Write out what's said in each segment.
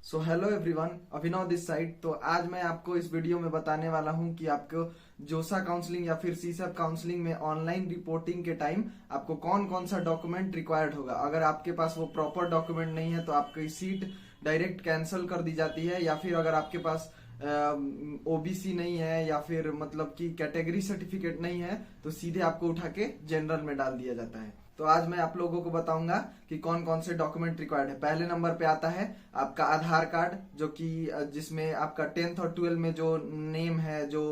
So hello everyone, Abhinav this side. तो आज मैं आपको इस वीडियो में बताने वाला हूं कि आपको जोसा काउंसलिंग या फिर सीसैप काउंसलिंग में ऑनलाइन रिपोर्टिंग के टाइम आपको कौन कौन सा डॉक्यूमेंट रिक्वायर्ड होगा। अगर आपके पास वो प्रॉपर डॉक्यूमेंट नहीं है तो आपकी सीट डायरेक्ट कैंसिल कर दी जाती है, या फिर अगर आपके पास ओबीसी नहीं है या फिर मतलब कि कैटेगरी सर्टिफिकेट नहीं है तो सीधे आपको उठा के जनरल में डाल दिया जाता है। तो आज मैं आप लोगों को बताऊंगा कि कौन कौन से डॉक्यूमेंट रिक्वायर्ड है। पहले नंबर पे आता है आपका आधार कार्ड, जो कि जिसमें आपका 10th और 12 में जो नेम है, जो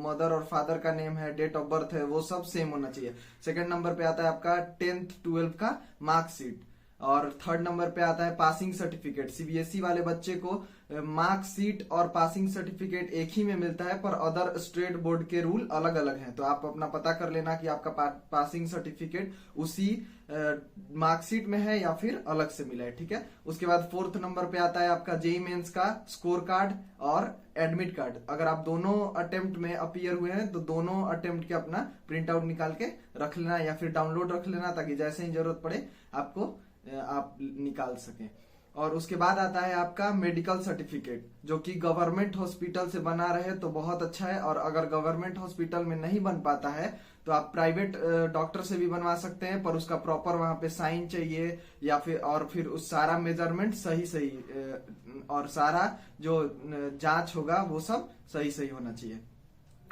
मदर और फादर का नेम है, डेट ऑफ बर्थ है, वो सब सेम होना चाहिए। सेकंड नंबर पे आता है आपका 10th 12 का मार्कशीट, और थर्ड नंबर पे आता है पासिंग सर्टिफिकेट। सीबीएसई वाले बच्चे को मार्कशीट और पासिंग सर्टिफिकेट एक ही में मिलता है, पर अदर स्टेट बोर्ड के रूल अलग अलग हैं। तो आप अपना पता कर लेना कि आपका पासिंग सर्टिफिकेट उसी मार्कशीट में है या फिर अलग से मिला है, ठीक है। उसके बाद फोर्थ नंबर पे आता है आपका जेईई मेंस का स्कोर कार्ड और एडमिट कार्ड। अगर आप दोनों अटेम्प्ट में अपीयर हुए हैं तो दोनों अटेम्प्ट के अपना प्रिंट आउट निकाल के रख लेना या फिर डाउनलोड रख लेना, ताकि जैसे ही जरूरत पड़े आपको आप निकाल सकें। और उसके बाद आता है आपका मेडिकल सर्टिफिकेट, जो कि गवर्नमेंट हॉस्पिटल से बना रहे तो बहुत अच्छा है, और अगर गवर्नमेंट हॉस्पिटल में नहीं बन पाता है तो आप प्राइवेट डॉक्टर से भी बनवा सकते हैं, पर उसका प्रॉपर वहां पे साइन चाहिए, या फिर उस सारा मेजरमेंट सही और सारा जो जांच होगा वो सब सही होना चाहिए।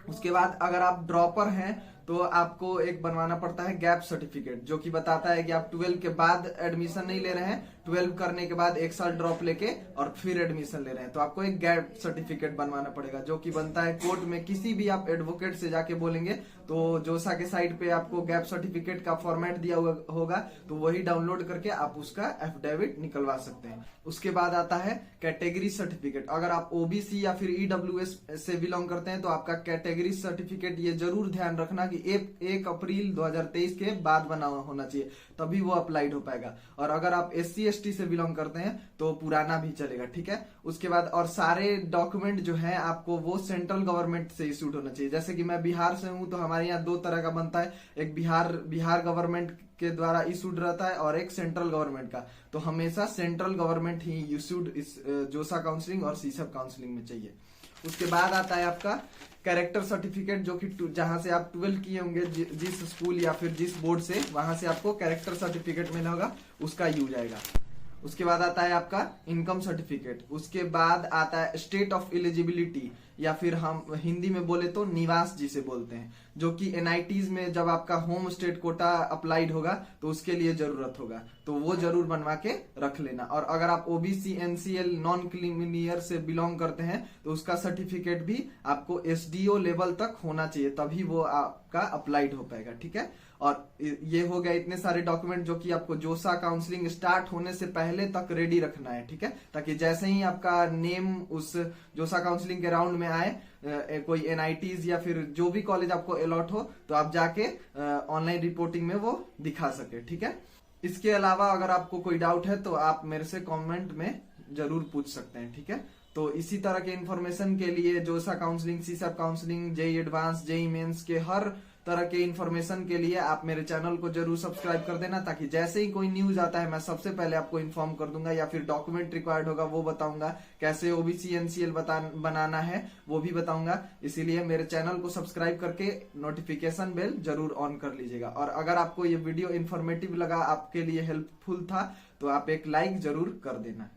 उसके बाद अगर आप ड्रॉपर हैं तो आपको एक बनवाना पड़ता है गैप सर्टिफिकेट, जो कि बताता है कि आप 12 के बाद एडमिशन नहीं ले रहे हैं, 12 करने के बाद एक साल ड्रॉप लेके और फिर एडमिशन ले रहे हैं, तो आपको एक गैप सर्टिफिकेट बनवाना पड़ेगा, जो कि बनता है कोर्ट में। किसी भी आप एडवोकेट से जाके बोलेंगे तो जोसा के साइट पे आपको गैप सर्टिफिकेट का फॉर्मेट दिया होगा, तो वही डाउनलोड करके आप उसका एफिडेविट निकलवा सकते हैं। उसके बाद आता है कैटेगरी सर्टिफिकेट। अगर आप ओबीसी या फिर ईडब्ल्यूएस से बिलोंग करते हैं तो आपका कैटेगरी सर्टिफिकेट, ये जरूर ध्यान रखना कि 1 अप्रैल 2023 के बाद बना होना चाहिए, तभी वो अप्लाइड हो पाएगा। और अगर आप एससी एसटी से बिलोंग करते हैं तो पुराना भी चलेगा, ठीक है। उसके बाद और सारे डॉक्यूमेंट जो है आपको वो सेंट्रल गवर्नमेंट से इशूड होना चाहिए। जैसे कि मैं बिहार से हूं तो हमारे यहाँ 2 तरह का बनता है, एक बिहार गवर्नमेंट के द्वारा इशूड रहता है और एक सेंट्रल गवर्नमेंट का। तो हमेशा सेंट्रल गवर्नमेंट ही इशूड इस जोसा काउंसलिंग और सीसैप काउंसलिंग में चाहिए। उसके बाद आता है आपका कैरेक्टर सर्टिफिकेट, जो कि जहां से आप 12 किए होंगे, जिस स्कूल या फिर जिस बोर्ड से, वहां से आपको कैरेक्टर सर्टिफिकेट मिला होगा, उसका यूज आएगा। उसके बाद आता है आपका इनकम सर्टिफिकेट। उसके बाद आता है स्टेट ऑफ एलिजिबिलिटी, या फिर हम हिंदी में बोले तो निवास जिसे बोलते हैं, जो कि एनआईटीज में जब आपका होम स्टेट कोटा अप्लाइड होगा तो उसके लिए जरूरत होगा, तो वो जरूर बनवा के रख लेना। और अगर आप ओबीसी एनसीएल नॉन क्रीमिलियर से बिलोंग करते हैं तो उसका सर्टिफिकेट भी आपको एसडीओ लेवल तक होना चाहिए, तभी वो आपका अप्लाइड हो पाएगा, ठीक है। और ये हो गया इतने सारे डॉक्यूमेंट जो कि आपको जोसा काउंसलिंग स्टार्ट होने से पहले तक रेडी रखना है, ठीक है, ताकि जैसे ही आपका नेम उस जोसा काउंसलिंग के राउंड में आए, कोई एनआईटीज या फिर जो भी कॉलेज आपको अलॉट हो, तो आप जाके ऑनलाइन रिपोर्टिंग में वो दिखा सके, ठीक है। इसके अलावा अगर आपको कोई डाउट है तो आप मेरे से कमेंट में जरूर पूछ सकते हैं, ठीक है। तो इसी तरह के इन्फॉर्मेशन के लिए JoSAA counselling, CSAB counselling, JEE advance, JEE mains के हर तरह के इन्फॉर्मेशन के लिए आप मेरे चैनल को जरूर सब्सक्राइब कर देना, ताकि जैसे ही कोई न्यूज आता है मैं सबसे पहले आपको इन्फॉर्म कर दूंगा, या फिर डॉक्यूमेंट रिक्वायर्ड होगा वो बताऊंगा, कैसे ओबीसी एनसीएल बनाना है वो भी बताऊंगा। इसीलिए मेरे चैनल को सब्सक्राइब करके नोटिफिकेशन बेल जरूर ऑन कर लीजिएगा। और अगर आपको ये वीडियो इन्फॉर्मेटिव लगा, आपके लिए हेल्पफुल था, तो आप एक लाइक जरूर कर देना।